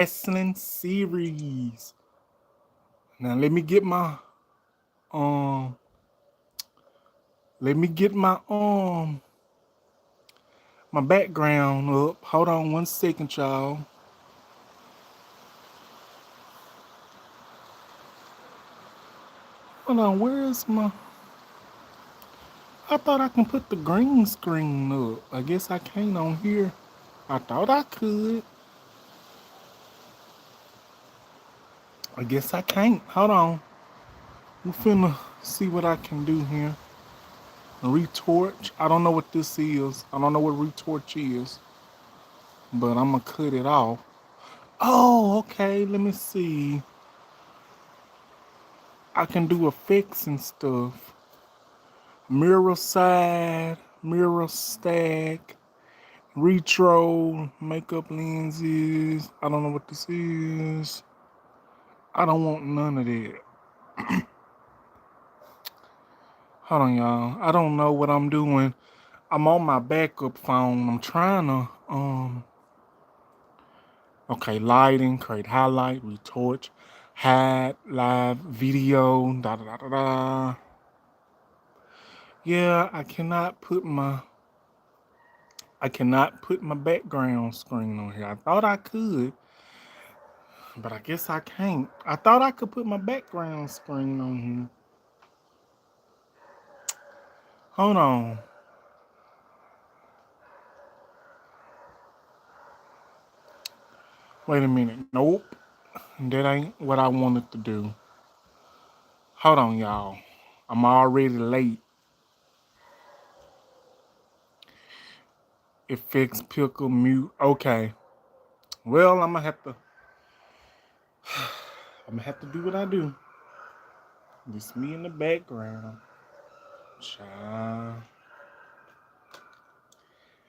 wrestling series. Now um let me get my background up. Hold on 1 second, y'all. Hold on, where's my I thought I can put the green screen up. I guess I can't on here. I thought I could. I guess I can't. Hold on. We finna see what I can do here. Retorch. I don't know what this is. I don't know what retorch is. But I'm gonna cut it off. Oh, okay. Let me see. I can do effects and stuff. Mirror side, mirror stack, retro, makeup lenses. I don't know what this is. I don't want none of that. Hold on, y'all. I don't know what I'm doing. I'm on my backup phone. I'm trying to okay, lighting, create highlight, retorch, hide, live, video, da da da da da. Yeah, I cannot put my background screen on here. I thought I could, but I guess I can't. I thought I could put my background screen on here. Hold on. Wait a minute. Nope. That ain't what I wanted to do. Hold on, y'all. I'm already late. Effects, pickle, mute. Okay. Well, I'm gonna have to do what I do. It's me in the background. Child.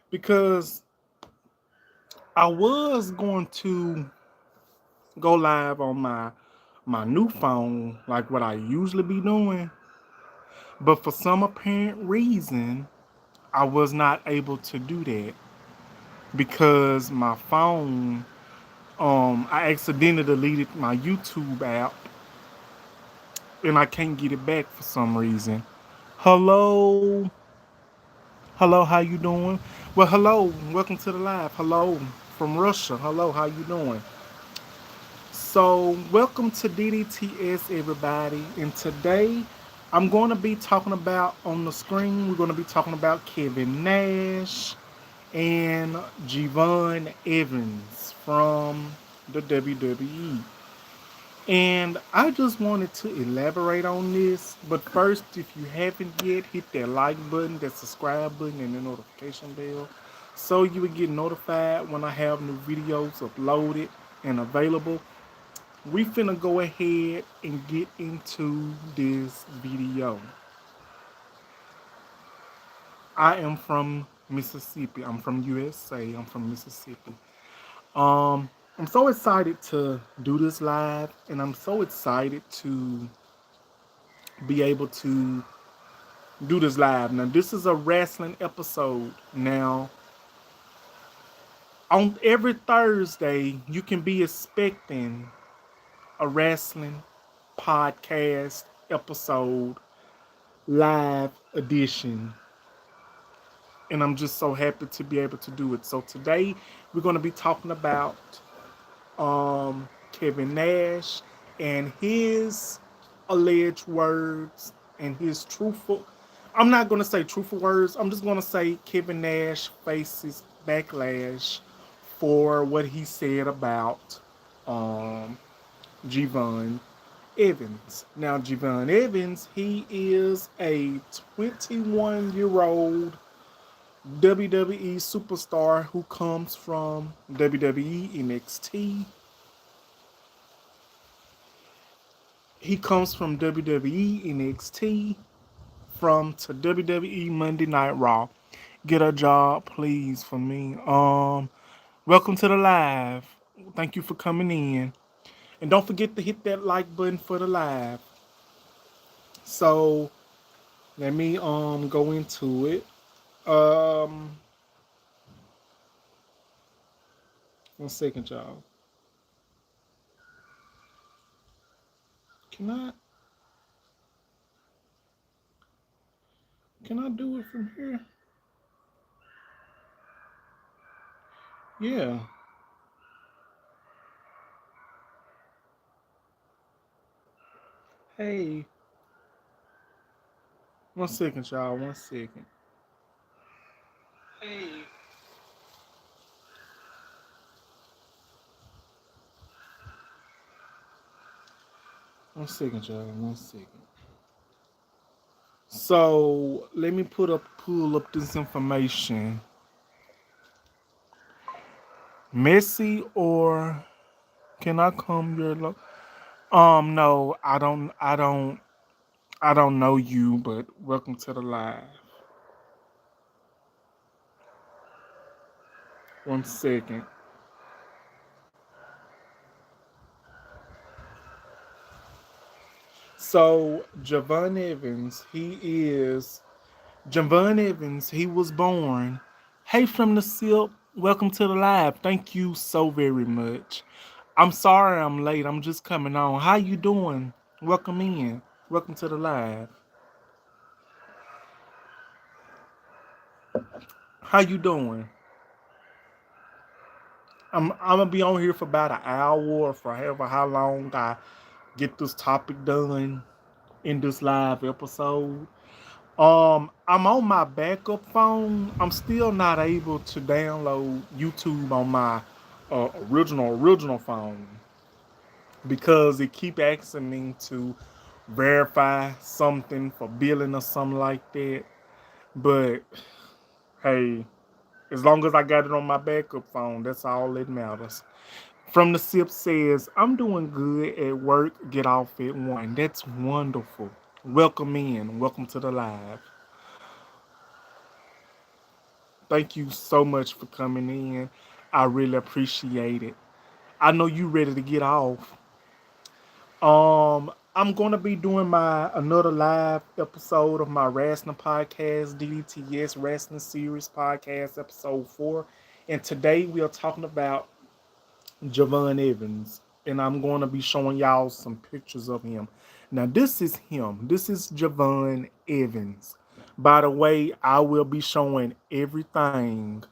Because I was going to go live on my new phone, like what I usually be doing. But for some apparent reason, I was not able to do that because my phone, I accidentally deleted my YouTube app and I can't get it back for some reason. Hello, hello, how you doing? Well, hello, welcome to the live. Hello from Russia. Hello, how you doing? So, welcome to DDTS, everybody. And today, I'm going to be talking about on the screen. We're going to be talking about Kevin Nash and Javon Evans from the WWE. And I just wanted to elaborate on this. But first, if you haven't yet, hit that like button, that subscribe button, and the notification bell so you will get notified when I have new videos uploaded and available. We finna go ahead and get into this video. I am from Mississippi. I'm from USA. I'm from Mississippi. Um, I'm so excited to do this live, and I'm so excited to be able to do this live. Now, this is a wrestling episode. Now, on every Thursday, you can be expecting a wrestling podcast episode live edition. And I'm just so happy to be able to do it. So today we're going to be talking about Kevin Nash and his alleged words and his truthful. I'm not going to say truthful words. I'm just going to say Kevin Nash faces backlash for what he said about um, Javon Evans. Now, Javon Evans, he is a 21-year-old WWE superstar who comes from WWE NXT. He comes from WWE NXT from to WWE Monday Night Raw. Get a job, please, for me. Welcome to the live. Thank you for coming in. And don't forget to hit that like button for the live. So let me go into it. Um 1 second, y'all. Can I can I do it from here? Yeah. Hey, 1 second, y'all. 1 second. Hey, 1 second, y'all. 1 second. So let me pull up this information. Messi or can I come your no, I don't know you, but welcome to the live. 1 second. So Javon Evans, he was born. Hey from the silk, welcome to the live. Thank you so very much. I'm sorry I'm late. I'm just coming on. How you doing? Welcome in. Welcome to the live. How you doing? I'm gonna be on here for about an hour or for however how long I get this topic done in this live episode. I'm on my backup phone. I'm still not able to download YouTube on my original phone because it keep asking me to verify something for billing or something like that. But hey, as long as I got it on my backup phone, that's all that matters. From the Sip says, I'm doing good at work, get off at 1. That's wonderful. Welcome in. Welcome to the live. Thank you so much for coming in. I really appreciate it. I know you ready to get off. I'm gonna be doing my another live episode of my wrestling podcast, DDTS Wrestling Series Podcast, episode 4. And today we are talking about Javon Evans, and I'm going to be showing y'all some pictures of him. Now, this is him. This is Javon Evans. By the way, I will be showing everything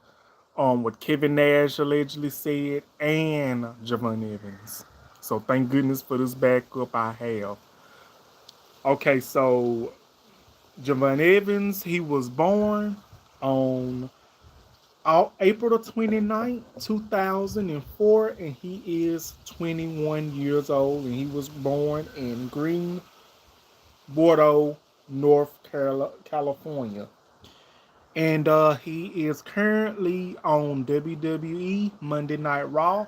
what Kevin Nash allegedly said and Javon Evans. So thank goodness for this backup I have. Okay, so Javon Evans, he was born on April the 29th, 2004, and he is 21 years old, and he was born in Bordeaux, California. And he is currently on WWE Monday Night Raw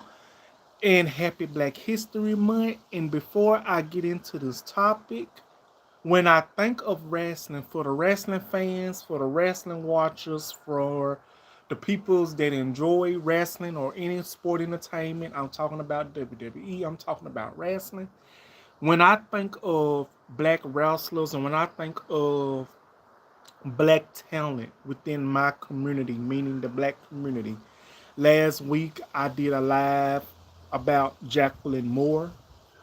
and Happy Black History Month. And before I get into this topic, when I think of wrestling, for the wrestling fans, for the wrestling watchers, for the peoples that enjoy wrestling or any sport entertainment, I'm talking about WWE, I'm talking about wrestling. When I think of black wrestlers and when I think of black talent within my community, meaning the black community, last week I did a live about Jacqueline Moore.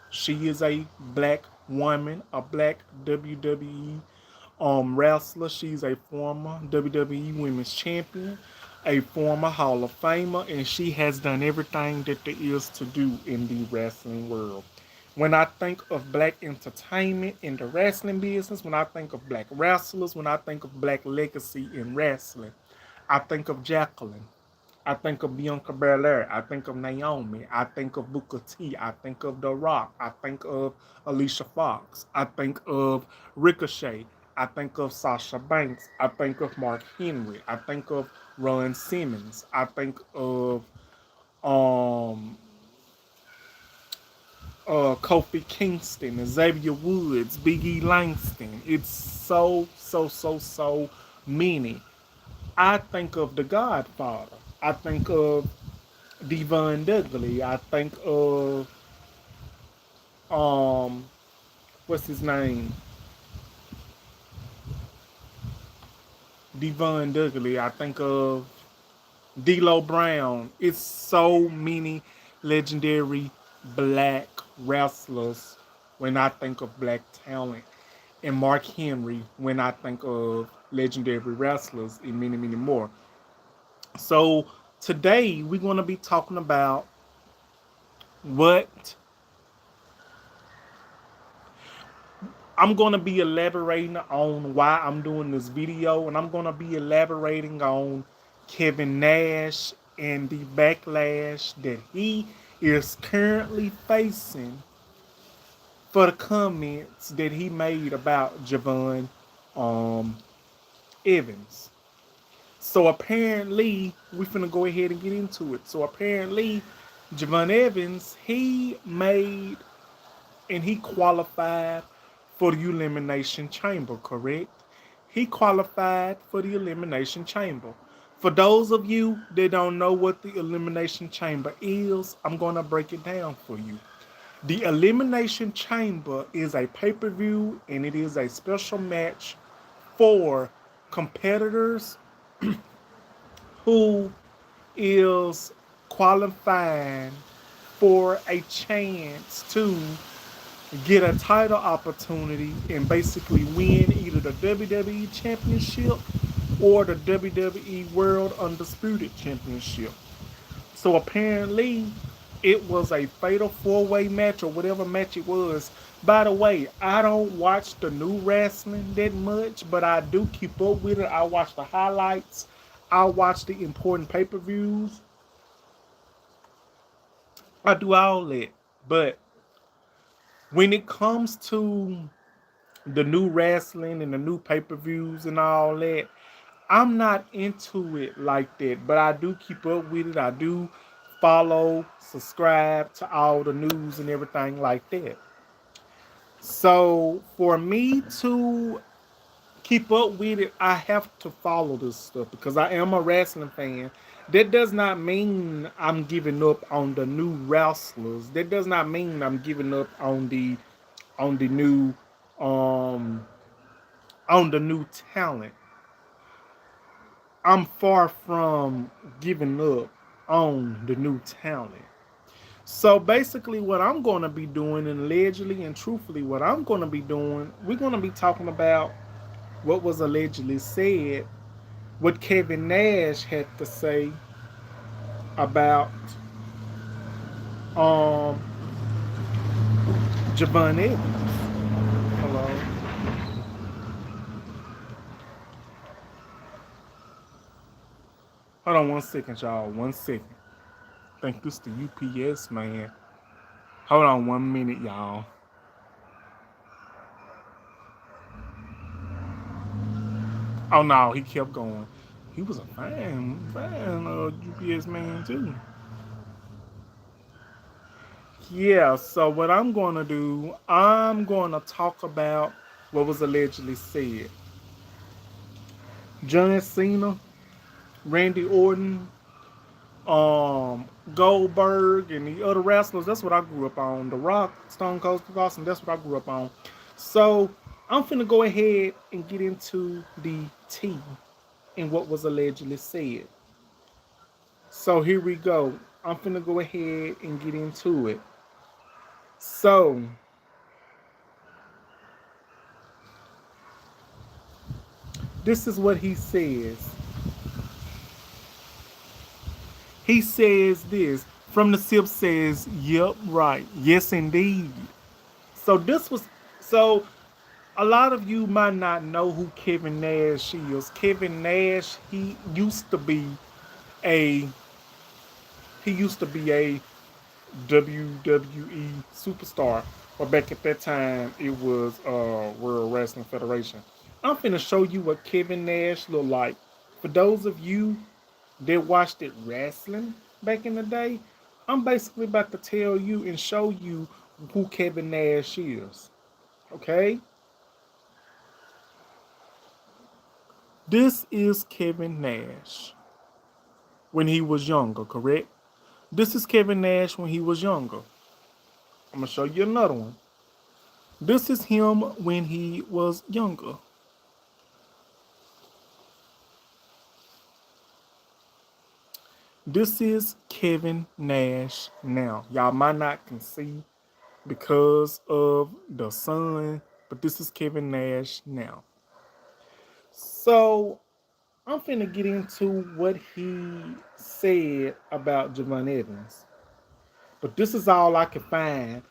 She is a black woman, a black WWE wrestler. She's a former WWE Women's Champion, a former Hall of Famer, and she has done everything that there is to do in the wrestling world. When I think of black entertainment in the wrestling business, when I think of black wrestlers, when I think of black legacy in wrestling, I think of Jacqueline. I think of Bianca Belair. I think of Naomi. I think of Booker T. I think of The Rock. I think of Alicia Fox. I think of Ricochet. I think of Sasha Banks. I think of Mark Henry. I think of Ron Simmons. I think of um Kofi Kingston, Xavier Woods, Big E Langston. It's so many. I think of The Godfather. I think of Devon Dudley. I think of um what's his name? Devon Dudley. I think of D'Lo Brown. It's so many legendary black wrestlers when I think of black talent, and Mark Henry when I think of legendary wrestlers, and many, many more. So today we're going to be talking about what I'm going to be elaborating on why I'm doing this video, and I'm going to be elaborating on Kevin Nash and the backlash that he is currently facing for the comments that he made about Javon um, Evans. So apparently, we finna go ahead and get into it. So apparently, Javon Evans, he made and he qualified for the Elimination Chamber, correct? He qualified for the Elimination Chamber. For those of you that don't know what the Elimination Chamber is, I'm gonna break it down for you. The Elimination Chamber is a pay-per-view and it is a special match for competitors who is qualifying for a chance to get a title opportunity and basically win either the WWE Championship or the WWE World Undisputed Championship. So apparently, it was a fatal four-way match or whatever match it was. By the way, I don't watch the new wrestling that much, but I do keep up with it. I watch the highlights. I watch the important pay-per-views. I do all that. But when it comes to the new wrestling and the new pay-per-views and all that, I'm not into it like that, but I do keep up with it. I do follow, subscribe to all the news and everything like that. So for me to keep up with it, I have to follow this stuff because I am a wrestling fan. That does not mean I'm giving up on the new wrestlers. That does not mean I'm giving up on the new um on the new talent. I'm far from giving up on the new talent. So basically, what I'm going to be doing, and allegedly and truthfully, what I'm going to be doing, we're going to be talking about what was allegedly said, what Kevin Nash had to say about um Javon Evans. Hello. Hold on 1 second, y'all. 1 second. I think this the UPS man. Hold on 1 minute, y'all. Oh no, he kept going. He was a fine UPS man too. Yeah, so what I'm gonna do, I'm gonna talk about what was allegedly said. John Cena, Randy Orton, Goldberg, and the other wrestlers. That's what I grew up on. The Rock, Stone Cold Steve Austin. That's what I grew up on. So I'm finna go ahead and get into the tea and what was allegedly said. So here we go. I'm finna go ahead and get into it. So this is what he says. He says this from the sip says, "Yep, right. Yes, indeed." So this was so. A lot of you might not know who Kevin Nash is. Kevin Nash, a he used to be a WWE superstar. But back at that time, it was World Wrestling Federation. I'm finna show you what Kevin Nash looked like. For those of you that watched it wrestling back in the day, I'm basically about to tell you and show you who Kevin Nash is. Okay? This is Kevin Nash when he was younger, correct? This is Kevin Nash when he was younger. I'm gonna show you another one. This is him when he was younger. This is Kevin Nash now. Y'all might not can see because of the son. But this is Kevin Nash now. So I'm finna get into what he said about Javon Evans. But this is all I could find.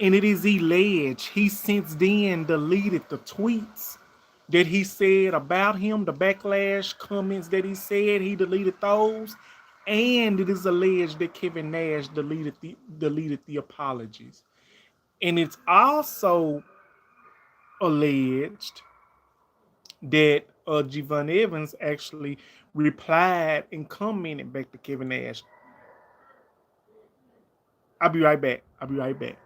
And it is alleged he since then deleted the tweets that he said about him, the backlash comments that he said, he deleted those. And it is alleged that Kevin Nash deleted the apologies. And it's also alleged that Javon Evans actually replied and commented back to Kevin Nash. I'll be right back. I'll be right back.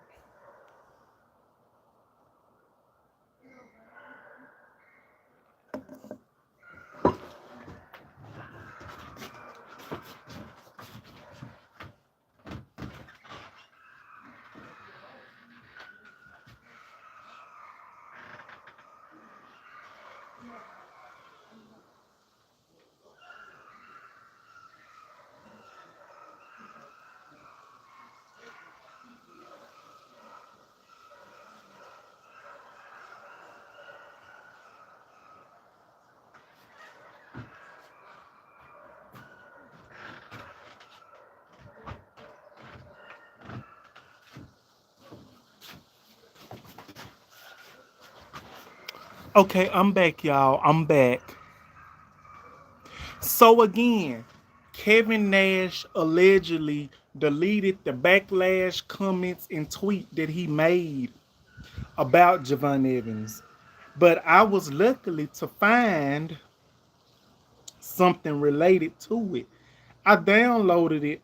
Okay, I'm back, y'all. I'm back. So again, Kevin Nash allegedly deleted the backlash comments and tweet that he made about Javon Evans. But I was lucky to find something related to it. I downloaded it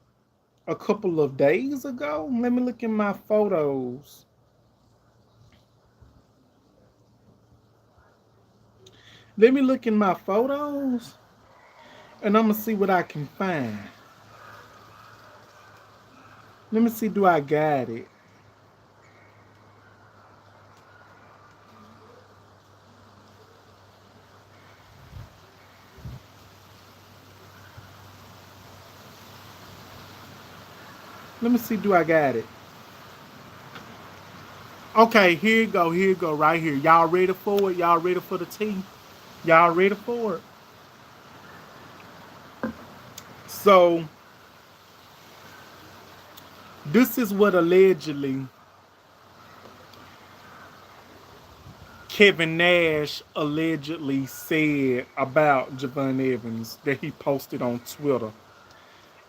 a couple of days ago. Let me look in my photos. Let me look in my photos and I'm gonna see what I can find. Let me see, do I got it? Let me see, do I got it? Okay, here you go, right here. Y'all ready for it? Y'all ready for the tea? Y'all ready for it? So, this is what allegedly Kevin Nash allegedly said about Javon Evans that he posted on Twitter.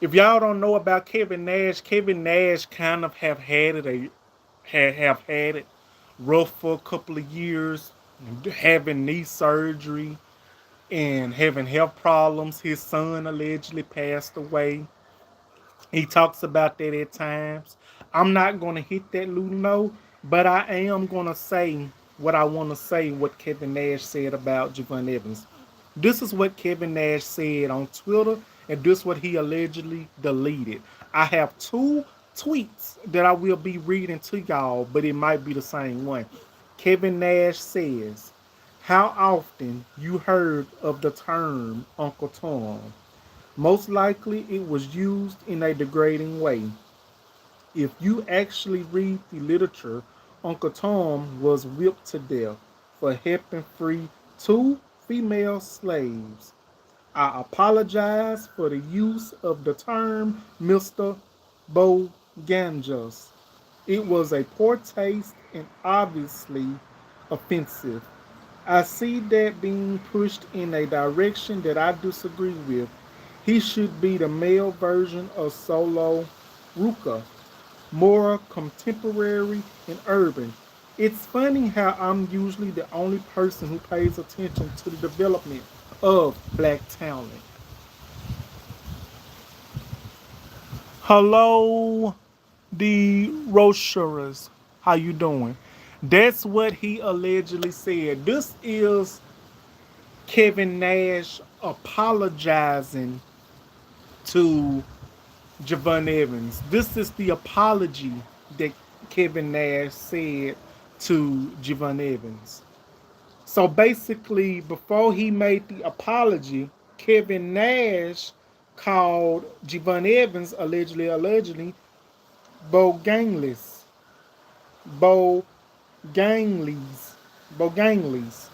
If y'all don't know about Kevin Nash kind of have had it rough for a couple of years, having knee surgery and having health problems. His son allegedly passed away. He talks about that at times. I'm not going to hit that Luno, but I am going to say what I want to say, what Kevin Nash said about Javon Evans. This is what Kevin Nash said on Twitter, and this is what he allegedly deleted. I have two tweets that I will be reading to y'all, but it might be the same one. Kevin Nash says, how often you heard of the term Uncle Tom? Most likely it was used in a degrading way. If you actually read the literature, Uncle Tom was whipped to death for helping free two female slaves. I apologize for the use of the term Mr. Boganjas. It was a poor taste and obviously offensive. I see that being pushed in a direction that I disagree with. He should be the male version of Solo Ruka, more contemporary and urban. It's funny how I'm usually the only person who pays attention to the development of black talent. Hello, the Rochers. How you doing? That's what he allegedly said. This is Kevin Nash apologizing to Javon Evans. This is the apology that Kevin Nash said to Javon Evans. So basically, before he made the apology, Kevin Nash called Javon Evans allegedly Bogangless. Bo Gangley's, Bo Gangley's,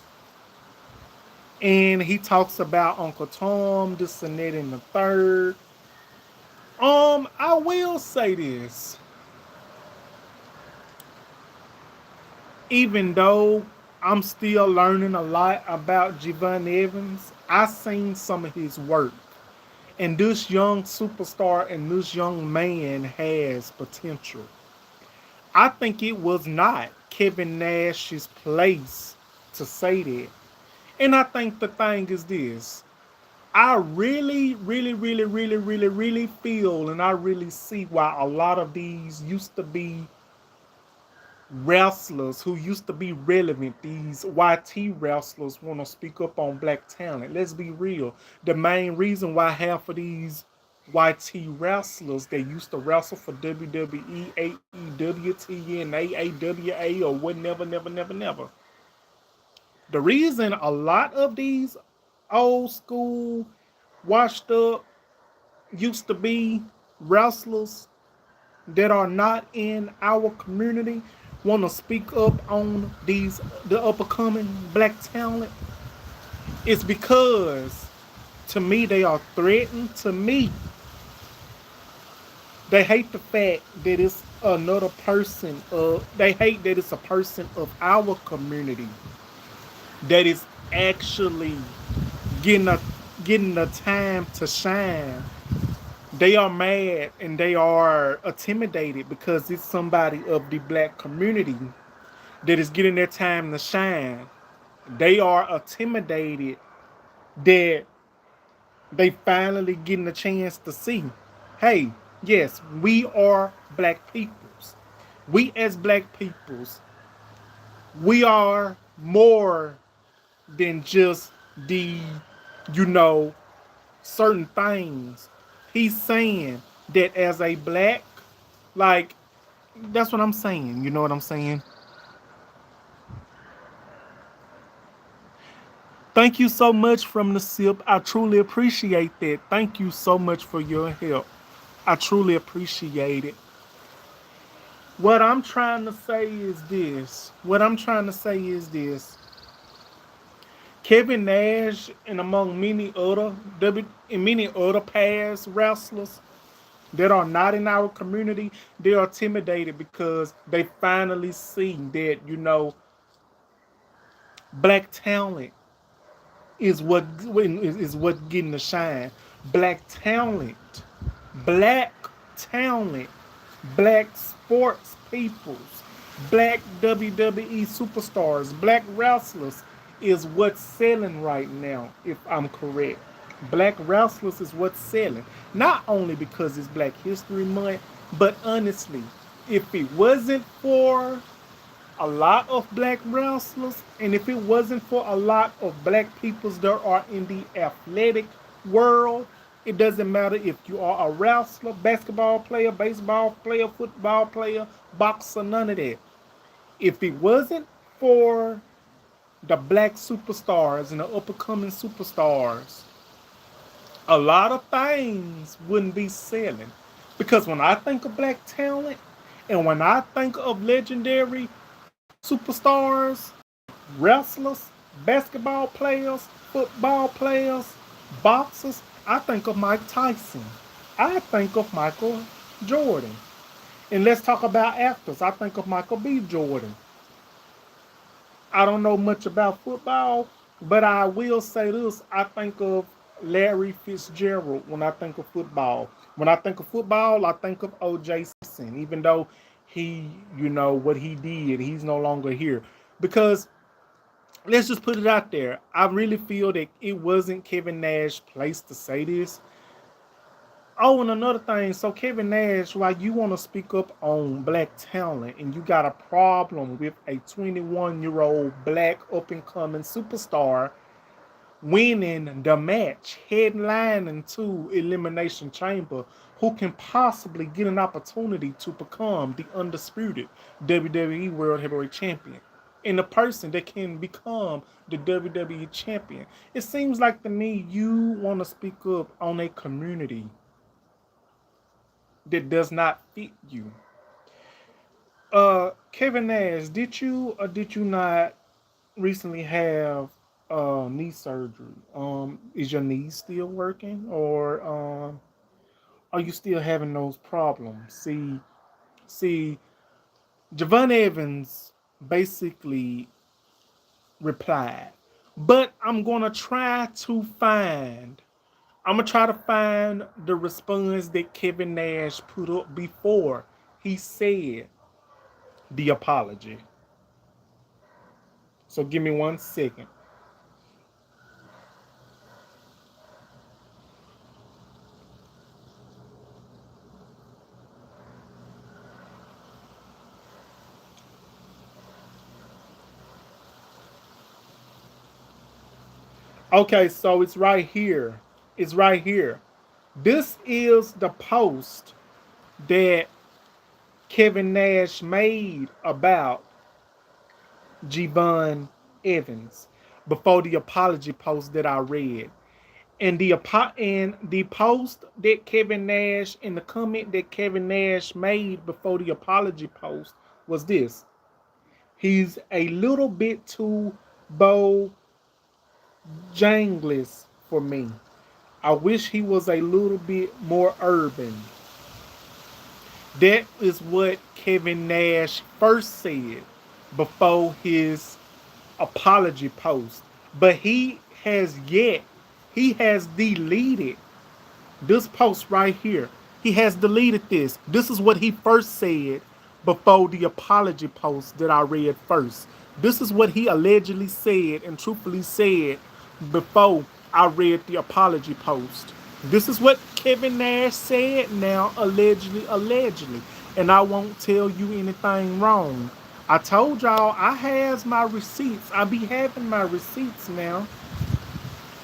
and he talks about Uncle Tom, this and that, and the third. I will say this. Even though I'm still learning a lot about Javon Evans, I seen some of his work. And this young superstar and this young man has potential. I think it was not Kevin Nash's place to say that. And I think the thing is this. I really feel and I really see why a lot of these used to be wrestlers who used to be relevant, these YT wrestlers, want to speak up on black talent. Let's be real. The main reason why half of these YT wrestlers that used to wrestle for WWE, AEW, TNA, AWA, or whatever, never. The reason a lot of these old school, washed up, used to be wrestlers that are not in our community want to speak up on the up and coming black talent, it's because to me they are threatened. To me, they hate the fact that it's another person. They hate that it's a person of our community that is actually getting a getting the time to shine. They are mad and they are intimidated because it's somebody of the black community that is getting their time to shine. They are intimidated that they finally getting a chance to see. Hey, yes, we are black peoples. We as black peoples, we are more than just the, you know, certain things. He's saying that as a black, like, that's what I'm saying. You know what I'm saying? Thank you so much from the SIP. I truly appreciate that. Thank you so much for your help. I truly appreciate it. What I'm trying to say is this. What I'm trying to say is this. Kevin Nash and among many other past wrestlers that are not in our community, they are intimidated because they finally see that, black talent is what getting the shine. Black talent, black talent, black sports peoples, black WWE superstars, black wrestlers is what's selling right now. If I'm correct, black wrestlers is what's selling. Not only because it's Black History Month, but honestly, if it wasn't for a lot of black wrestlers, and if it wasn't for a lot of black peoples that are in the athletic world, it doesn't matter if you are a wrestler, basketball player, baseball player, football player, boxer, none of that. If it wasn't for the black superstars and the up and coming superstars, a lot of things wouldn't be selling. Because when I think of black talent and when I think of legendary superstars, wrestlers, basketball players, football players, boxers, I think of Mike Tyson. I think of Michael Jordan. And let's talk about actors. I think of Michael B. Jordan. I don't know much about football, but I will say this. I think of Larry Fitzgerald when I think of football. When I think of football, I think of O.J. Simpson, even though he, what he did, he's no longer here. Because let's just put it out there. I really feel that it wasn't Kevin Nash's place to say this. Oh, and another thing, so Kevin Nash, while you want to speak up on black talent and you got a problem with a 21-year-old black up and coming superstar winning the match, headlining to Elimination Chamber, who can possibly get an opportunity to become the undisputed WWE World Heavyweight Champion. And the person that can become the WWE Champion. It seems like to me you want to speak up on a community that does not fit you. Kevin Nash, did you or did you not recently have knee surgery? Is your knee still working, or are you still having those problems? See, Javon Evans basically replied, but I'm gonna try to find the response that Kevin Nash put up before he said the apology. So give me 1 second. Okay, so it's right here. It's right here. This is the post that Kevin Nash made about Javon Evans before the apology post that I read. And the post that Kevin Nash, and the comment that Kevin Nash made before the apology post was this: he's a little bit too Bojangles for me. I wish he was a little bit more urban. That is what Kevin Nash first said before his apology post. But he has deleted this post right here. He has deleted this. This is what he first said before the apology post that I read first. This is what he allegedly said and truthfully said before I read the apology post. This is what Kevin Nash said now, allegedly. And I won't tell you anything wrong. I told y'all I has my receipts. I be having my receipts now.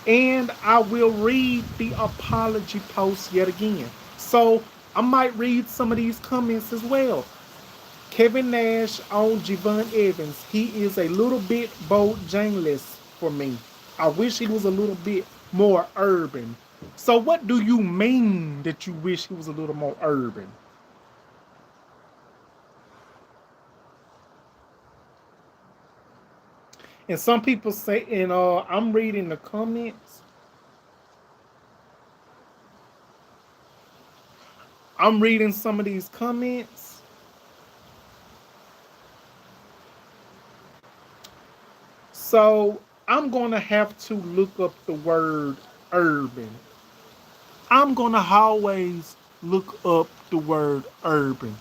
And I will read the apology post yet again. So I might read some of these comments as well. Kevin Nash on Javon Evans. He is a little bit Bojangles for me. I wish he was a little bit more urban. So what do you mean that you wish he was a little more urban? And some people say, and I'm reading the comments. I'm reading some of these comments. So I'm going to have to look up the word urban. I'm going to always look up the word urban.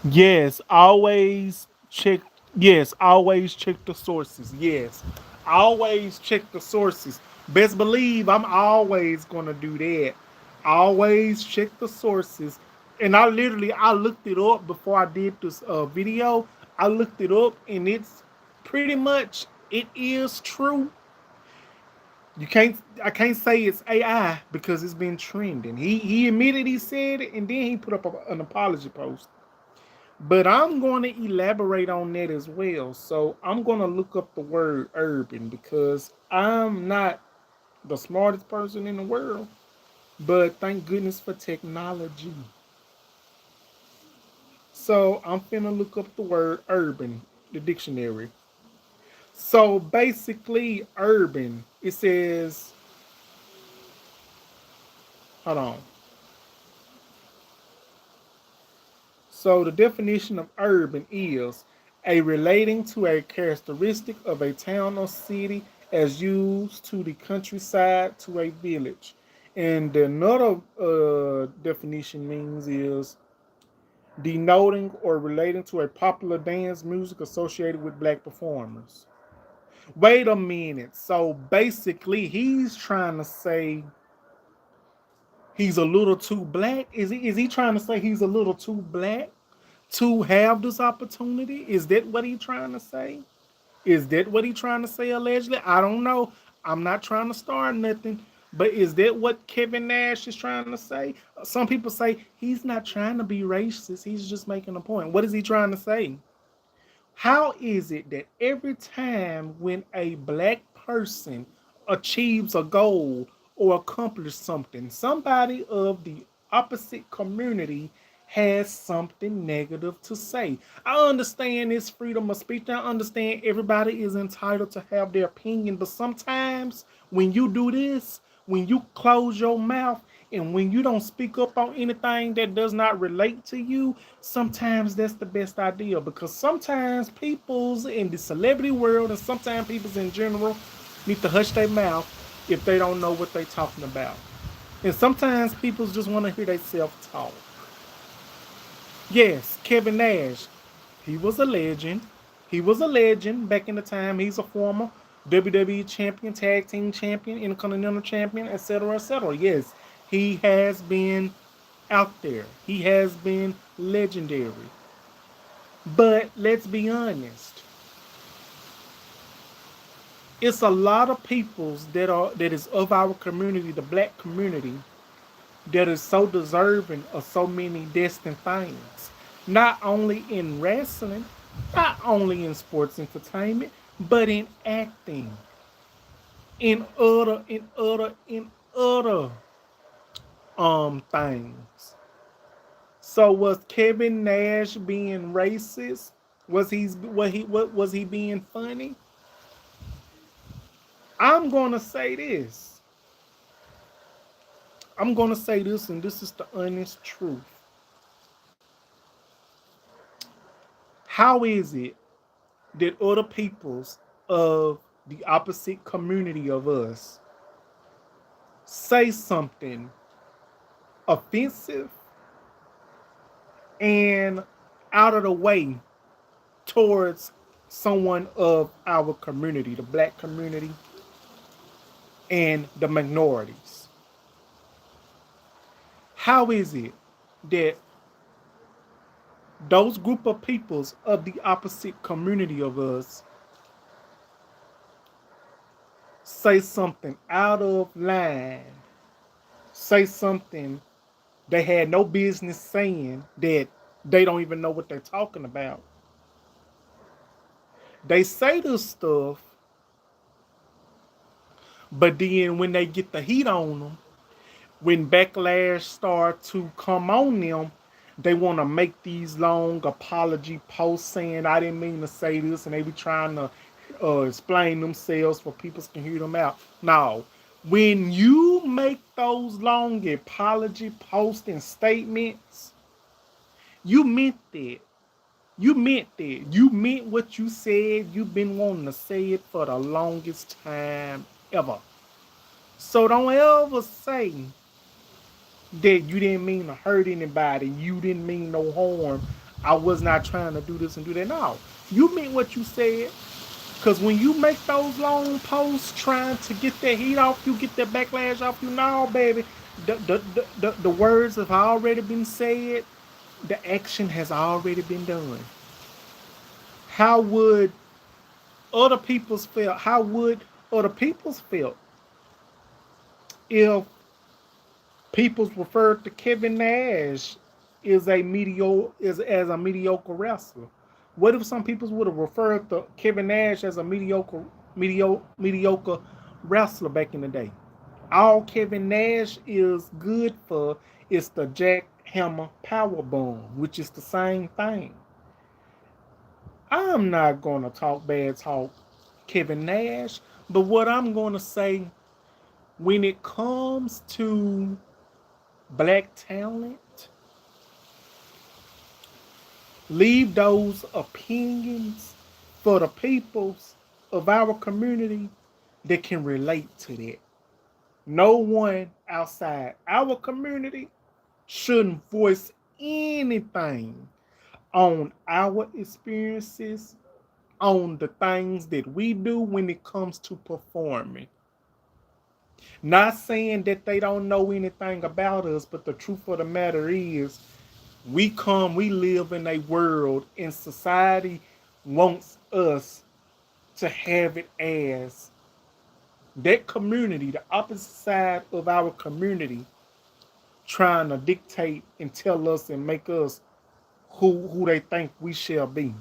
Yes, always check. Yes, always check the sources. Yes, always check the sources. Best believe I'm always gonna do that. Always check the sources. And I looked it up before I did this video. I looked it up, and it's pretty much it is true. I can't say it's AI because it's been trending. He admitted he said it, and then he put up an apology post. But I'm going to elaborate on that as well. So I'm going to look up the word urban because I'm not the smartest person in the world. But thank goodness for technology. So I'm finna look up the word urban, the dictionary. So basically, urban, it says, hold on. So the definition of urban is a relating to a characteristic of a town or city as used to the countryside to a village. And another definition means is denoting or relating to a popular dance music associated with black performers. Wait a minute. So basically, he's trying to say he's a little too black. Is he trying to say he's a little too black to have this opportunity? Is that what he's trying to say? Is that what he's trying to say allegedly? I don't know. I'm not trying to start nothing. But is that what Kevin Nash is trying to say? Some people say he's not trying to be racist. He's just making a point. What is he trying to say? How is it that every time when a black person achieves a goal or accomplishes something, somebody of the opposite community has something negative to say. I understand it's freedom of speech. I understand everybody is entitled to have their opinion, but sometimes when you do this, when you close your mouth and when you don't speak up on anything that does not relate to you, sometimes that's the best idea, because sometimes people's in the celebrity world and sometimes people's in general need to hush their mouth if they don't know what they're talking about. And sometimes people just want to hear themselves talk. Yes, Kevin Nash, he was a legend. He was a legend back in the time. He's a former WWE champion, tag team champion, intercontinental champion, etc., etc. Yes, he has been out there. He has been legendary. But let's be honest, it's a lot of peoples that is of our community, the black community, that is so deserving of so many destined things. Not only in wrestling, not only in sports entertainment, but in acting, in other things. So was Kevin Nash being racist? What was he being funny? I'm gonna say this. I'm gonna say this, and this is the honest truth. How is it that other peoples of the opposite community of us say something offensive and out of the way towards someone of our community, the black community and the minorities? How is it that those group of peoples of the opposite community of us say something out of line, say something they had no business saying, that they don't even know what they're talking about? They say this stuff, but then when they get the heat on them, when backlash start to come on them, they want to make these long apology posts saying, I didn't mean to say this, and they be trying to explain themselves for people can hear them out. Now, when you make those long apology posts and statements, you meant that. You meant that. You meant what you said. You've been wanting to say it for the longest time ever. So don't ever say that you didn't mean to hurt anybody. You didn't mean no harm. I was not trying to do this and do that. No. You meant what you said. Because when you make those long posts trying to get that heat off you, get that backlash off you, no, baby. The words have already been said. The action has already been done. How would other people's felt? How would other people's felt if people's referred to Kevin Nash as a mediocre wrestler? What if some people would have referred to Kevin Nash as a mediocre wrestler back in the day? All Kevin Nash is good for is the jackhammer power bomb, which is the same thing. I'm not gonna talk Kevin Nash, but what I'm gonna say, when it comes to black talent, leave those opinions for the peoples of our community that can relate to that. No one outside our community shouldn't voice anything on our experiences, on the things that we do when it comes to performing. Not saying that they don't know anything about us, but the truth of the matter is, we live in a world, and society wants us to have it as that community, the opposite side of our community, trying to dictate and tell us and make us who they think we shall be.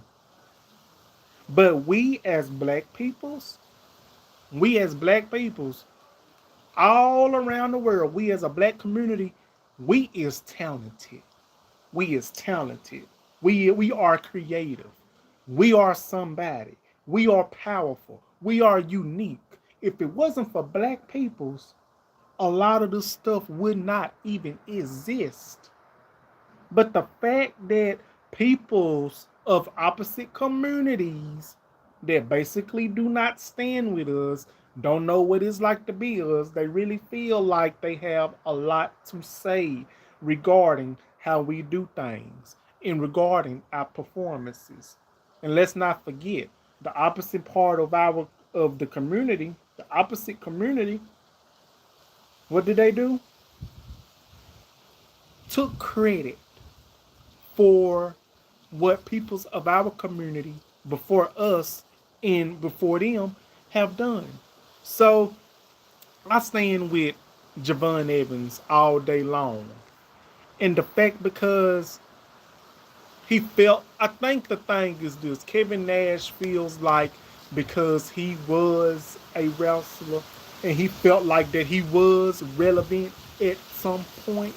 But we as black peoples, all around the world, we as a black community, we is talented. We is talented. We are creative. We are somebody. We are powerful. We are unique. If it wasn't for black peoples, a lot of this stuff would not even exist. But the fact that peoples of opposite communities that basically do not stand with us, don't know what it's like to be us, they really feel like they have a lot to say regarding how we do things and regarding our performances. And let's not forget the opposite part of the community, the opposite community, what did they do? Took credit for what peoples of our community before us and before them have done. So I stand with Javon Evans all day long. And the fact because he felt, I think the thing is this, Kevin Nash feels like because he was a wrestler and he felt like that he was relevant at some point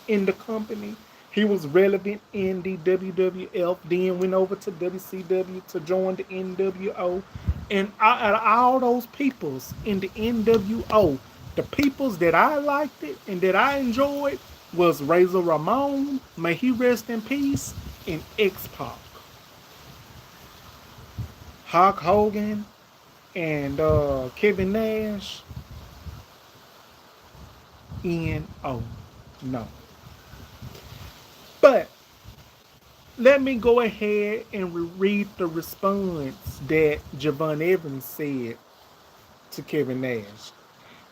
in the company. He was relevant in the WWF, then went over to WCW to join the NWO. And out of all those peoples in the NWO, the peoples that I liked it and that I enjoyed was Razor Ramon, may he rest in peace, and X-Pac. Hulk Hogan and Kevin Nash, N-O. No. But let me go ahead and read the response that Javon Evans said to Kevin Nash.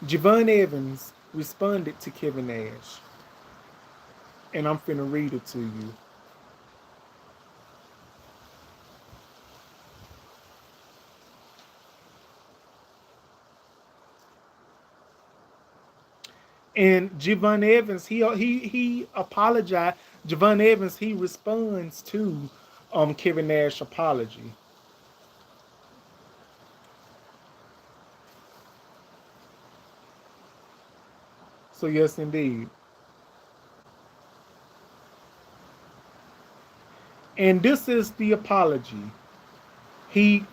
Javon Evans responded to Kevin Nash, and I'm finna read it to you. And Javon Evans, he apologized. Javon Evans, he responds to Kevin Nash apology. So yes, indeed. And this is the apology. He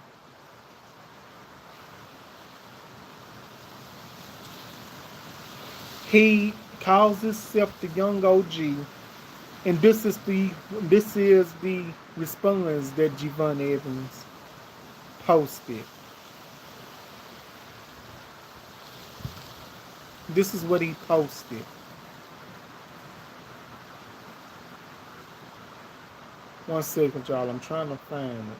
he calls himself the young OG, and this is the response that Javon Evans posted. This is what he posted. One second, y'all. I'm trying to find it.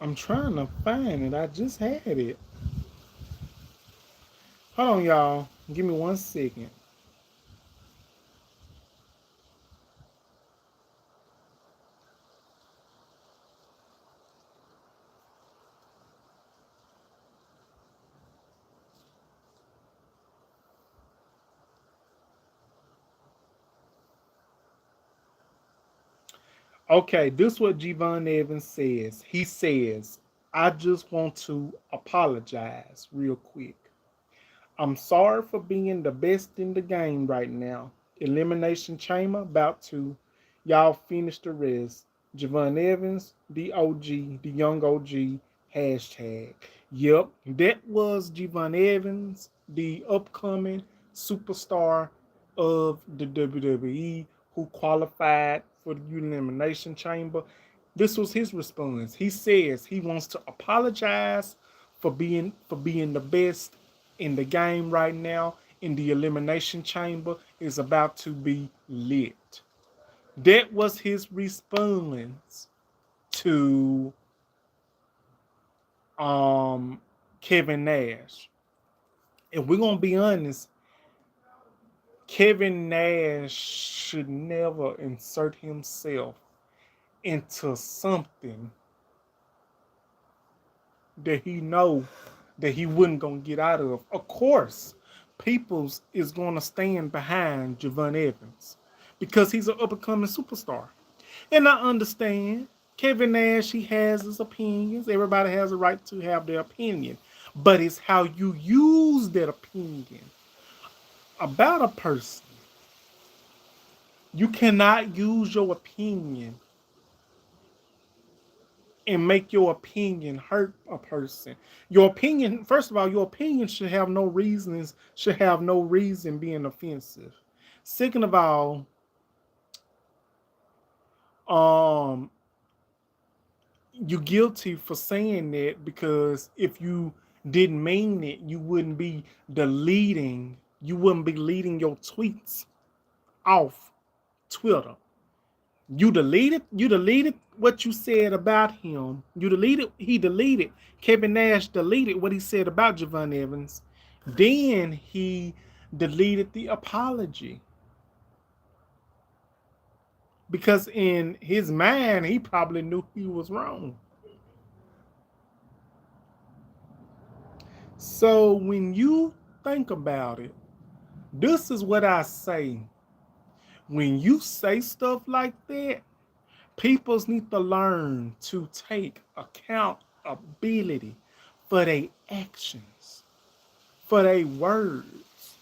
I'm trying to find it. I just had it. Hold on, y'all. Give me 1 second. Okay, this is what Javon Evans says. He says, I just want to apologize real quick. I'm sorry for being the best in the game right now. Elimination Chamber about to. Y'all finish the rest. Javon Evans, the OG, the young OG, hashtag. Yep, that was Javon Evans, the upcoming superstar of the WWE who qualified for the Elimination Chamber. This was his response. He says he wants to apologize for being the best in the game right now. In the Elimination Chamber is about to be lit. That was his response to um Kevin Nash. And we're gonna be honest, Kevin Nash should never insert himself into something that he know that he wasn't gonna get out of. Of course, Peoples is gonna stand behind Javon Evans because he's an up and coming superstar. And I understand Kevin Nash, he has his opinions. Everybody has a right to have their opinion. But it's how you use that opinion about a person. You cannot use your opinion and make your opinion hurt a person. Your opinion, first of all, your opinion should have no reasons, should have no reason being offensive. Second of all, um, you're guilty for saying that because if you didn't mean it, you wouldn't be leading your tweets off Twitter. You deleted what you said about him. He deleted, Kevin Nash deleted what he said about Javon Evans. Then he deleted the apology. Because in his mind, he probably knew he was wrong. So when you think about it, this is what I say. When you say stuff like that, peoples need to learn to take accountability for their actions, for their words.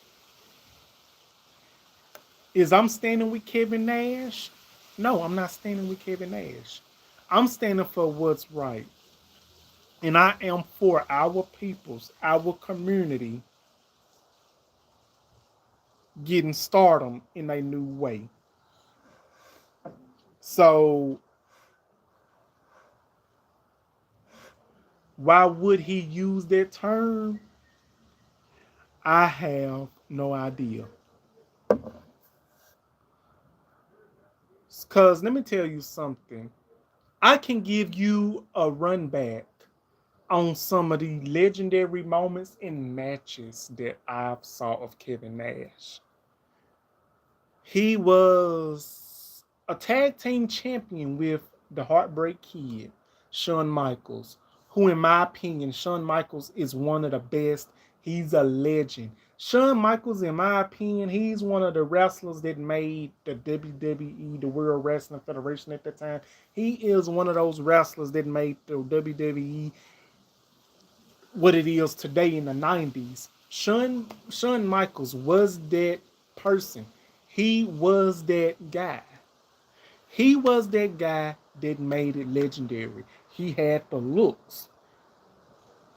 Is I'm standing with Kevin Nash? No, I'm not standing with Kevin Nash. I'm standing for what's right. And I am for our peoples, our community getting stardom in a new way. So why would he use that term? I have no idea. Because let me tell you something. I can give you a run back on some of the legendary moments in matches that I've saw of Kevin Nash. He was a tag team champion with the Heartbreak Kid, Shawn Michaels, who, in my opinion, Shawn Michaels is one of the best. He's a legend. Shawn Michaels, in my opinion, he's one of the wrestlers that made the WWE, the World Wrestling Federation at the time. He is one of those wrestlers that made the WWE what it is today in the 90s. Shawn Michaels was that person. He was that guy. He was that guy that made it legendary. He had the looks,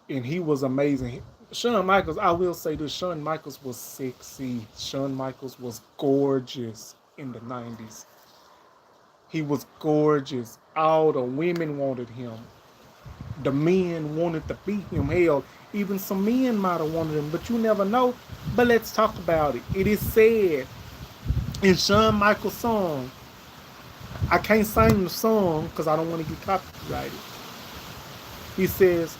and he was amazing. Shawn Michaels, I will say this, Shawn Michaels was sexy. Shawn Michaels was gorgeous in the 90s. He was gorgeous. All the women wanted him. The men wanted to beat him. Hell, even some men might have wanted him, but you never know. But let's talk about it. It is said in Shawn Michaels' song, I can't sing the song because I don't want to get copyrighted. He says,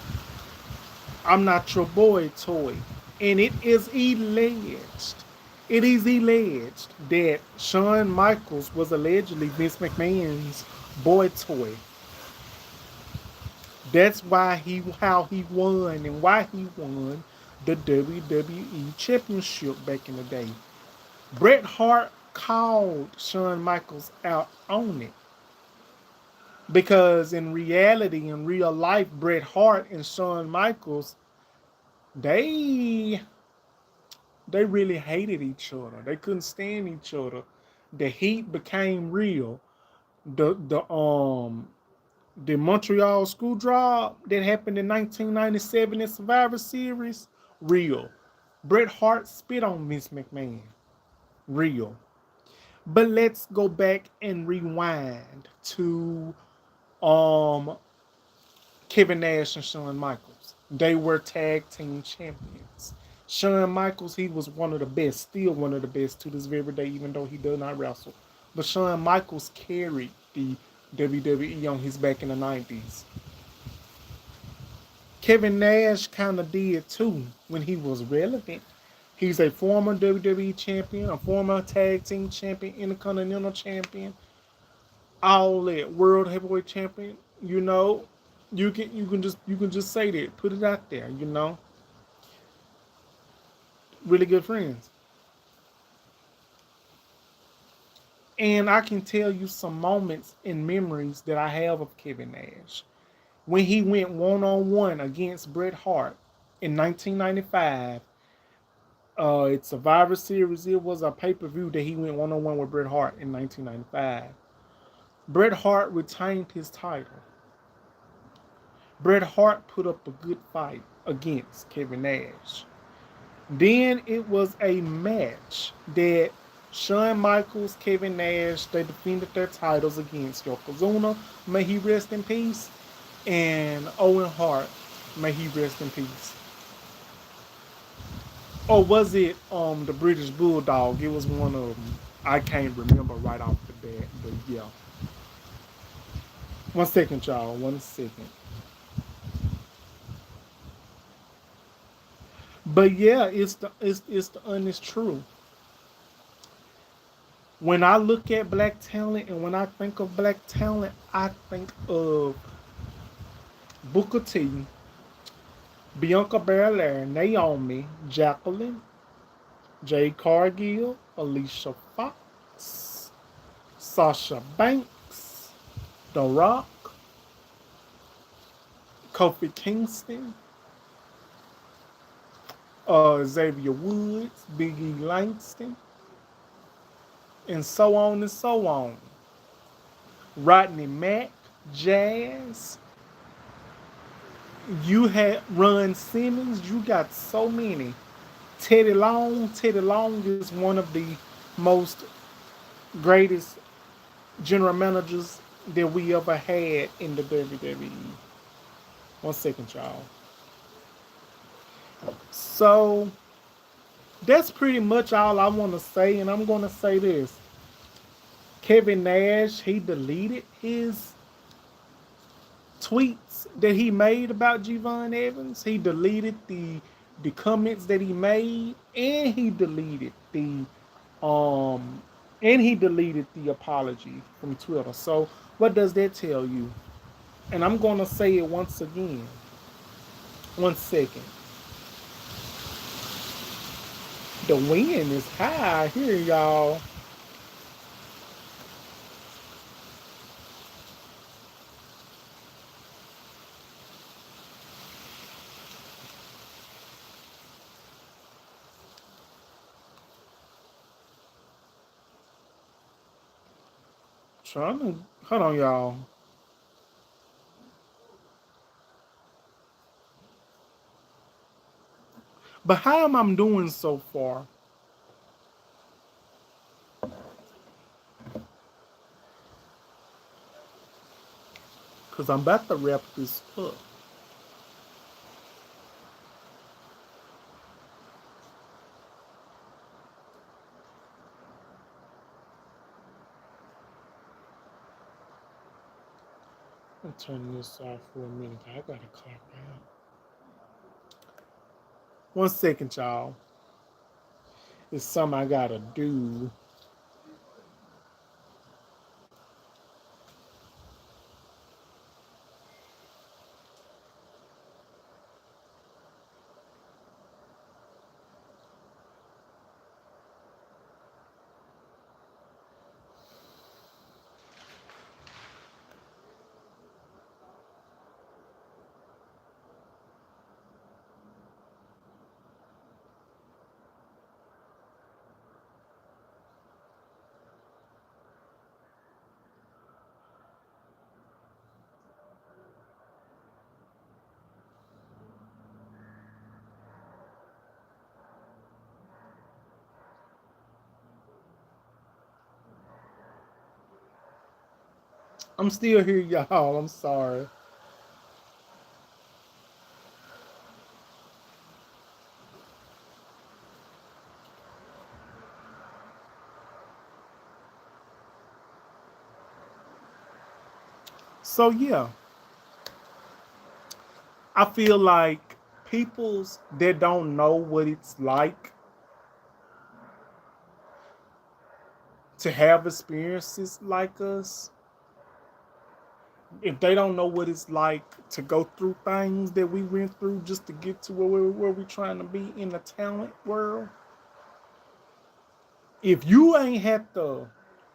I'm not your boy toy. And it is alleged that Shawn Michaels was allegedly Vince McMahon's boy toy. That's how he won and why he won the WWE Championship back in the day. Bret Hart called Shawn Michaels out on it. Because in reality, in real life, Bret Hart and Shawn Michaels, they really hated each other. They couldn't stand each other. The heat became real. The Montreal school drop that happened in 1997 in Survivor Series, real. Bret Hart spit on Vince McMahon, real. But let's go back and rewind to um Kevin Nash and Shawn Michaels. They were tag team champions. Shawn Michaels, he was one of the best, still one of the best to this very day, even though he does not wrestle. But Shawn Michaels carried the WWE on his back in the 90s. Kevin Nash kind of did too when he was relevant. He's a former WWE champion, a former tag team champion, intercontinental champion, all that world heavyweight champion. You know, you can just say that, put it out there. Really good friends, and I can tell you some moments and memories that I have of Kevin Nash when he went one on one against Bret Hart in 1995. It's Survivor Series. It was a pay per view that he went one on one with Bret Hart in 1995. Bret Hart retained his title. Bret Hart put up a good fight against Kevin Nash. Then it was a match that Shawn Michaels, Kevin Nash, they defended their titles against Yokozuna, may he rest in peace, and Owen Hart, may he rest in peace. Or was it the British Bulldog? It was one of them. I can't remember right off the bat, but yeah. 1 second, y'all. 1 second. But yeah, it's the honest truth. When I look at black talent and when I think of black talent, I think of Booker T, Bianca Belair, Naomi, Jacqueline, Jade Cargill, Alicia Fox, Sasha Banks, The Rock, Kofi Kingston, Xavier Woods, Biggie Langston, and so on and so on. Rodney Mack, Jazz. You had Ron Simmons. You got so many. Teddy Long. Teddy Long is one of the most greatest general managers that we ever had in the WWE. 1 second, y'all. So that's pretty much all I want to say, and I'm going to say this. Kevin Nash, he deleted his tweets that he made about Javon Evans. He deleted the comments that he made, and um he deleted the apology from Twitter. So what does that tell you? And I'm gonna say it once again. 1 second. The wind is high here, y'all. Trying to hold on, y'all. But how am I doing so far? Cause I'm about to wrap this up. I'm gonna turn this off for a minute. I gotta clock out. 1 second, y'all. It's something I gotta do. I'm still here, y'all. I'm sorry. So yeah, I feel like peoples that don't know what it's like to have experiences like us, if they don't know what it's like to go through things that we went through just to get to where we're trying to be in the talent world, if you ain't had to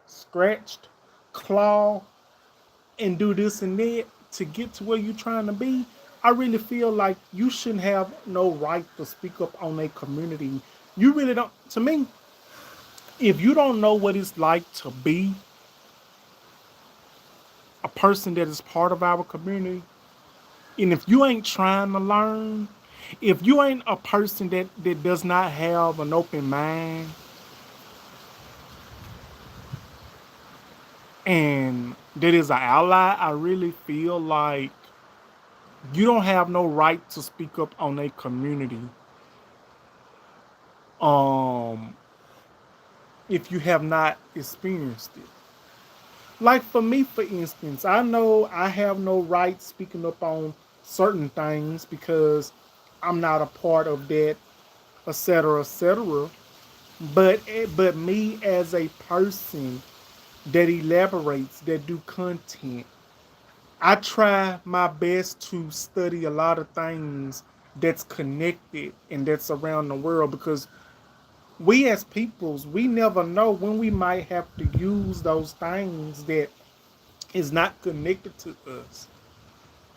scratched, claw, and do this and that to get to where you're trying to be, I really feel like you shouldn't have no right to speak up on a community. You really don't. To me, if you don't know what it's like to be a person that is part of our community, and if you ain't trying to learn, if you ain't a person that does not have an open mind and that is an ally, I really feel like you don't have no right to speak up on a community. Um, if you have not experienced it. Like for me, for instance, I know I have no right speaking up on certain things because I'm not a part of that, etc., etc. But me as a person that elaborates, that do content, I try my best to study a lot of things that's connected and that's around the world because we as peoples, we never know when we might have to use those things that is not connected to us.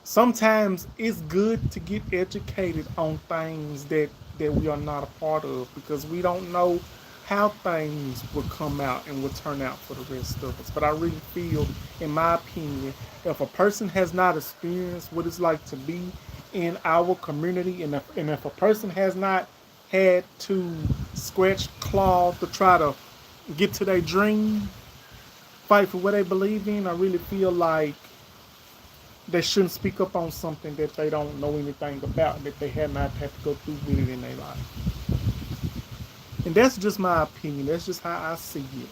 Sometimes it's good to get educated on things that we are not a part of because we don't know how things will come out and will turn out for the rest of us. But I really feel, in my opinion, if a person has not experienced what it's like to be in our community, and if a person has not had to scratch claw to try to get to their dream, fight for what they believe in, I really feel like they shouldn't speak up on something that they don't know anything about, that they have not had to go through with it in their life. And that's just my opinion. That's just how I see it.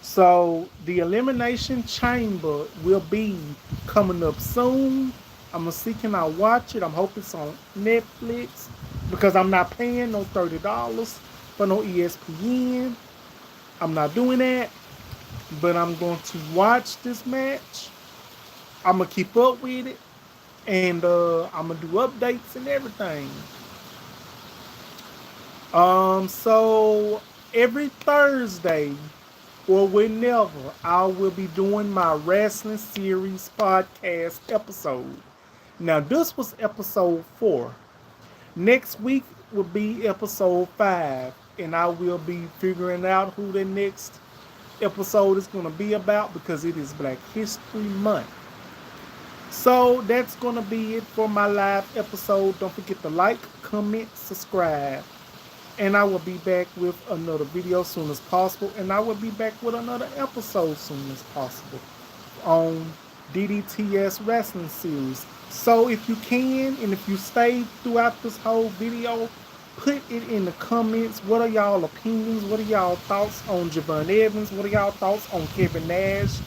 So the Elimination Chamber will be coming up soon. I'm gonna see, can I watch it? I'm hoping it's on Netflix because I'm not paying no $30 for no ESPN. I'm not doing that, but I'm going to watch this match. I'm gonna keep up with it, and I'm gonna do updates and everything. So every Thursday or whenever, I will be doing my wrestling series podcast episode. Now this was episode 4. Next week will be episode 5, and I will be figuring out who the next episode is gonna be about because it is Black History Month. So that's gonna be it for my live episode. Don't forget to like, comment, subscribe. And I will be back with another video soon as possible. And I will be back with another episode soon as possible on DDTS Wrestling Series. So if you can, and if you stay throughout this whole video, put it in the comments. What are y'all opinions? What are y'all thoughts on Javon Evans? What are y'all thoughts on Kevin Nash?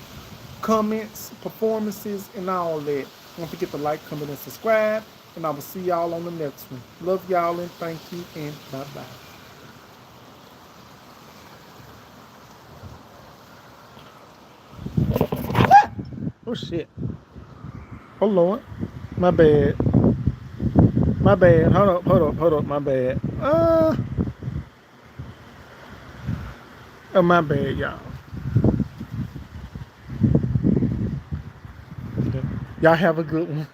Comments, performances, and all that. Don't forget to like, comment, and subscribe. And I will see y'all on the next one. Love y'all and thank you and bye-bye. Oh shit. Hold on. My bad. My bad. Hold up. My bad. Oh, my bad, y'all. Y'all have a good one.